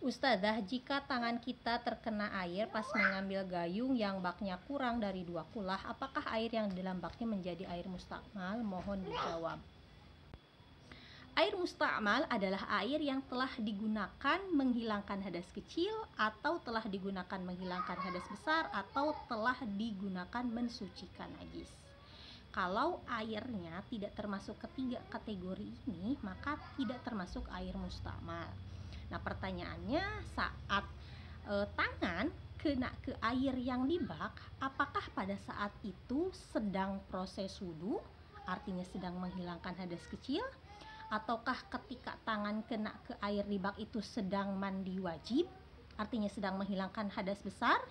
Ustazah, jika tangan kita terkena air pas mengambil gayung yang baknya kurang dari 2 kulah, apakah air yang di dalam baknya menjadi air mustakmal? Mohon dijawab. Air mustakmal adalah air yang telah digunakan menghilangkan hadas kecil, atau telah digunakan menghilangkan hadas besar, atau telah digunakan mensucikan najis. Kalau airnya tidak termasuk ketiga kategori ini, maka tidak termasuk air mustakmal. Nah, pertanyaannya, saat tangan kena ke air yang di bak, apakah pada saat itu sedang proses wudhu, artinya sedang menghilangkan hadas kecil, ataukah ketika tangan kena ke air di bak itu sedang mandi wajib, artinya sedang menghilangkan hadas besar?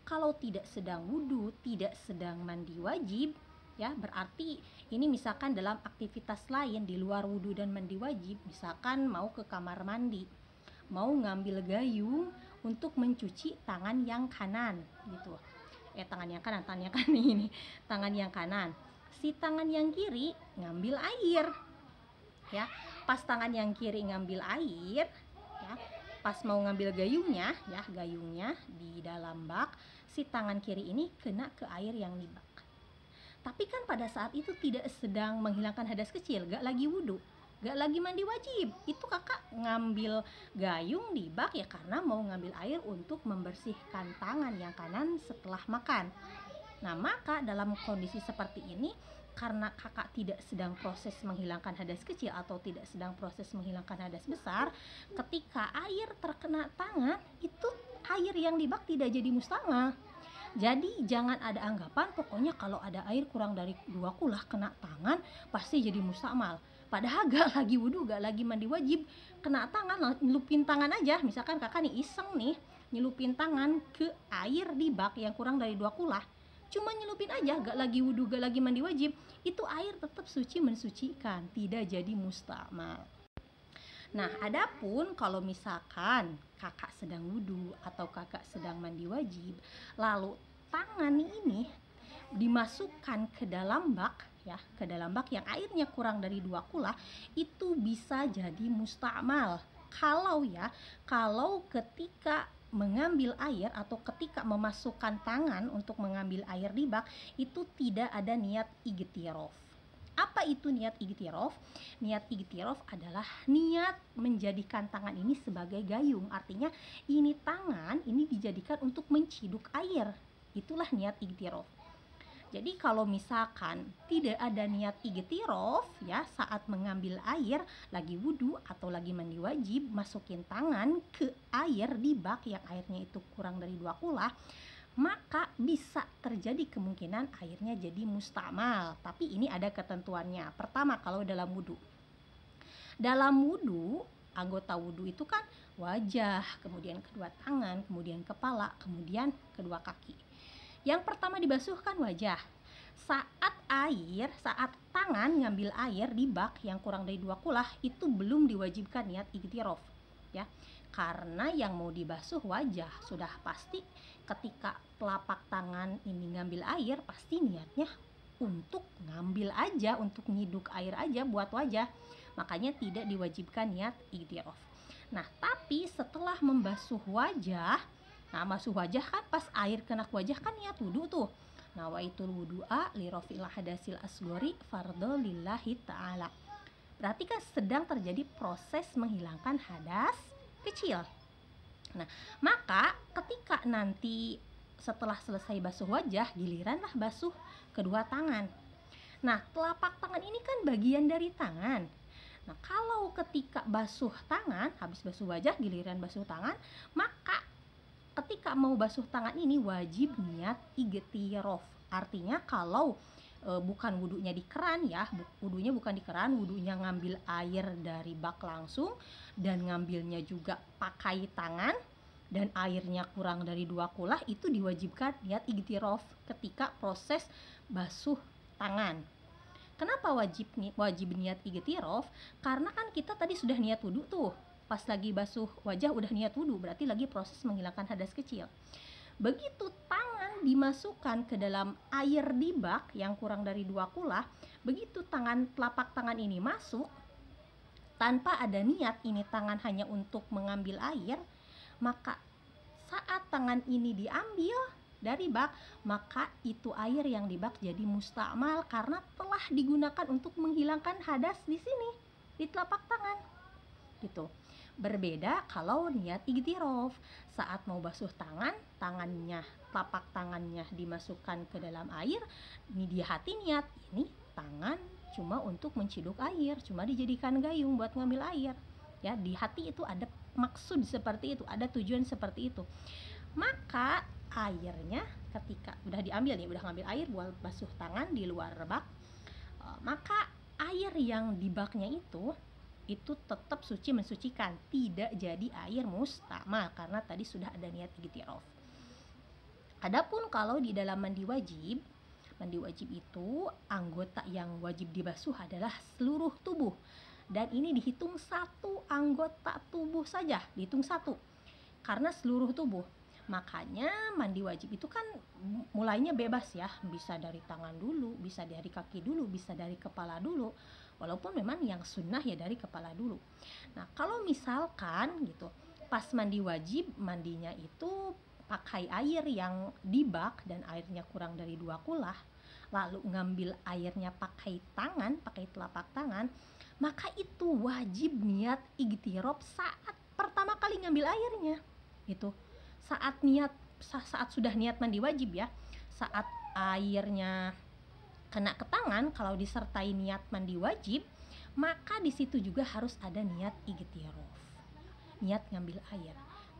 Kalau tidak sedang wudhu, tidak sedang mandi wajib, ya berarti ini misalkan dalam aktivitas lain di luar wudhu dan mandi wajib, misalkan mau ke kamar mandi, mau ngambil gayung untuk mencuci tangan yang kanan gitu. Tangan yang kanan ini, tangan yang kanan. Si tangan yang kiri ngambil air. Ya, pas tangan yang kiri ngambil air, ya, pas mau ngambil gayungnya di dalam bak, si tangan kiri ini kena ke air yang di bak. Tapi kan pada saat itu tidak sedang menghilangkan hadas kecil, gak lagi wudhu, gak lagi mandi wajib. Itu kakak ngambil gayung di bak ya karena mau ngambil air untuk membersihkan tangan yang kanan setelah makan. Nah, maka dalam kondisi seperti ini, karena kakak tidak sedang proses menghilangkan hadas kecil atau tidak sedang proses menghilangkan hadas besar, ketika air terkena tangan, itu air yang di bak tidak jadi mustakmal. Jadi jangan ada anggapan pokoknya kalau ada air kurang dari 2 kulah kena tangan pasti jadi mustakmal. Padahal gak lagi wudhu, gak lagi mandi wajib, kena tangan, nyelupin tangan aja. Misalkan kakak nih iseng nih nyelupin tangan ke air di bak yang kurang dari 2 kulah, cuma nyelupin aja, gak lagi wudhu, gak lagi mandi wajib, itu air tetap suci mensucikan, tidak jadi mustakmal. Nah, adapun kalau misalkan kakak sedang wudhu atau kakak sedang mandi wajib, lalu tangan ini dimasukkan ke dalam bak, ya, ke dalam bak yang airnya kurang dari 2 kulah, itu bisa jadi mustakmal. Kalau ketika mengambil air atau ketika memasukkan tangan untuk mengambil air di bak itu tidak ada niat igtirof. Apa itu niat igtirof? Niat igtirof adalah niat menjadikan tangan ini sebagai gayung. Artinya ini tangan ini dijadikan untuk menciduk air. Itulah niat igtirof. Jadi kalau misalkan tidak ada niat igtirof, ya, saat mengambil air lagi wudhu atau lagi mandi wajib, masukin tangan ke air di bak yang airnya itu kurang dari 2 kulah, maka bisa terjadi kemungkinan airnya jadi mustakmal. Tapi ini ada ketentuannya. Pertama, kalau dalam wudhu, anggota wudhu itu kan wajah, kemudian kedua tangan, kemudian kepala, kemudian kedua kaki. Yang pertama dibasuhkan wajah. Saat tangan ngambil air di bak yang kurang dari 2 kulah itu belum diwajibkan niat igtirof, ya. Karena yang mau dibasuh wajah, sudah pasti ketika telapak tangan ini ngambil air pasti niatnya untuk ngambil aja, untuk nyiduk air aja buat wajah. Makanya tidak diwajibkan niat igtirof. Nah, tapi setelah membasuh wajah, nah, basuh wajah kan pas air kena wajah kan niat wudhu tuh. Nawaitul wudu'a li rafil hadasil asgori fardhu lillahi ta'ala. Berarti kan sedang terjadi proses menghilangkan hadas kecil. Nah, maka ketika nanti setelah selesai basuh wajah, giliranlah basuh kedua tangan. Nah, telapak tangan ini kan bagian dari tangan. Nah, kalau ketika basuh tangan, habis basuh wajah, giliran basuh tangan, maka ketika mau basuh tangan ini wajib niat igtirof. Artinya kalau bukan wudhunya di keran, ya, wudhunya bukan di keran, wudhunya ngambil air dari bak langsung dan ngambilnya juga pakai tangan dan airnya kurang dari 2 kulah, itu diwajibkan niat igtirof ketika proses basuh tangan. Kenapa wajib niat igtirof? Karena kan kita tadi sudah niat wudhu tuh. Pas lagi basuh wajah udah niat wudhu, berarti lagi proses menghilangkan hadas kecil. Begitu tangan dimasukkan ke dalam air di bak yang kurang dari 2 kulah, begitu telapak tangan ini masuk, tanpa ada niat ini tangan hanya untuk mengambil air, maka saat tangan ini diambil dari bak, maka itu air yang di bak jadi mustakmal karena telah digunakan untuk menghilangkan hadas di sini, di telapak tangan. Gitu. Berbeda kalau niat igtirof, saat mau basuh tangan, telapak tangannya dimasukkan ke dalam air, ini di hati niat, ini tangan cuma untuk menciduk air, cuma dijadikan gayung buat ngambil air. Ya, di hati itu ada maksud seperti itu, ada tujuan seperti itu. Maka airnya ketika udah diambil nih, udah ngambil air buat basuh tangan di luar bak, maka air yang di baknya itu tetap suci, mensucikan, tidak jadi air mustakmal karena tadi sudah ada niat igtirof. Adapun kalau di dalam mandi wajib itu anggota yang wajib dibasuh adalah seluruh tubuh, dan ini dihitung satu anggota tubuh saja, dihitung satu karena seluruh tubuh. Makanya mandi wajib itu kan mulainya bebas ya, bisa dari tangan dulu, bisa dari kaki dulu, bisa dari kepala dulu, walaupun memang yang sunnah ya dari kepala dulu. Nah, kalau misalkan gitu pas mandi wajib, mandinya itu pakai air yang di bak dan airnya kurang dari 2 kulah, lalu ngambil airnya pakai tangan, pakai telapak tangan, maka itu wajib niat igtirof saat pertama kali ngambil airnya. Itu saat sudah niat mandi wajib ya, saat airnya kena ke tangan, kalau disertai niat mandi wajib, maka di situ juga harus ada niat igtirof, niat ngambil air.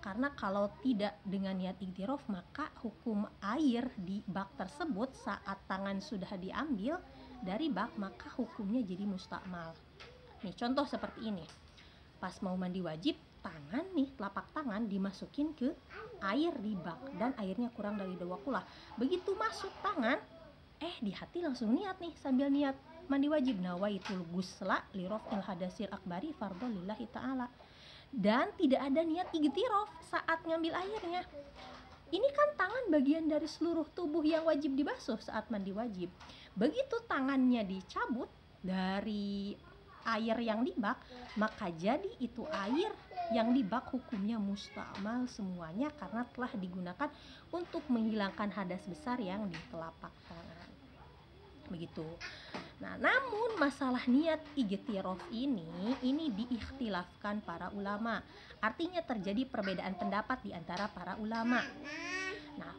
Karena kalau tidak dengan niat igtirof, maka hukum air di bak tersebut saat tangan sudah diambil dari bak, maka hukumnya jadi mustakmal. Nih contoh seperti ini, pas mau mandi wajib, tangan nih, telapak tangan dimasukin ke air di bak dan airnya kurang dari 2 kulah. Begitu masuk tangan, di hati langsung niat nih, sambil niat mandi wajib, nawaitul gusla li raf'il hadasil akbari fardhu lillahi ta'ala. Dan tidak ada niat igtirof saat ngambil airnya. Ini kan tangan bagian dari seluruh tubuh yang wajib dibasuh saat mandi wajib. Begitu tangannya dicabut dari air yang di bak, maka jadi itu air yang di bak hukumnya mustakmal semuanya karena telah digunakan untuk menghilangkan hadas besar yang di telapak tangan. Begitu. Nah, namun masalah niat igtirof ini diikhtilafkan para ulama. Artinya terjadi perbedaan pendapat di antara para ulama. Nah,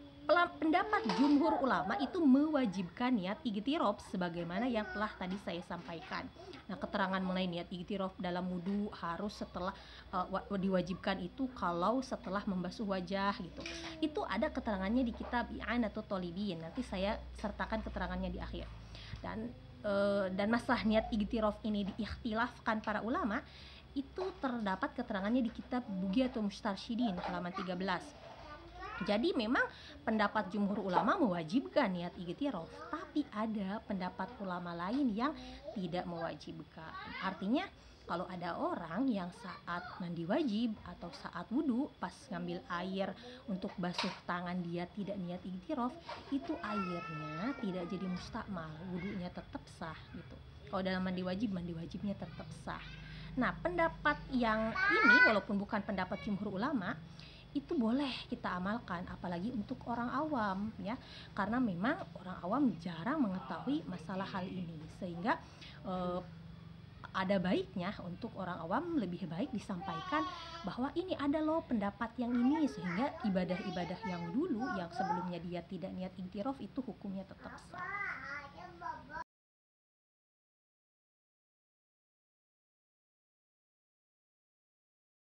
pendapat jumhur ulama itu mewajibkan niat igtirof sebagaimana yang telah tadi saya sampaikan. Nah, keterangan mengenai niat igtirof dalam wudu harus setelah diwajibkan itu kalau setelah membasuh wajah gitu. Itu ada keterangannya di kitab I'anatul Thalibin. Nanti saya sertakan keterangannya di akhir. Dan masalah niat igtirof ini diikhtilafkan para ulama, itu terdapat keterangannya di kitab Bugyatul Mustarsyidin halaman 13. Jadi memang pendapat jumhur ulama mewajibkan niat igtirof, tapi ada pendapat ulama lain yang tidak mewajibkan. Artinya kalau ada orang yang saat mandi wajib atau saat wudhu pas ngambil air untuk basuh tangan dia tidak niat igtirof, itu airnya tidak jadi mustakmal, wudhunya tetap sah gitu. Kalau dalam mandi wajibnya tetap sah. Nah, pendapat yang ini walaupun bukan pendapat jumhur ulama, itu boleh kita amalkan, apalagi untuk orang awam ya, karena memang orang awam jarang mengetahui masalah hal ini, sehingga ada baiknya untuk orang awam lebih baik disampaikan bahwa ini ada loh pendapat yang ini, sehingga ibadah-ibadah yang dulu yang sebelumnya dia tidak niat igtirof itu hukumnya tetap sah.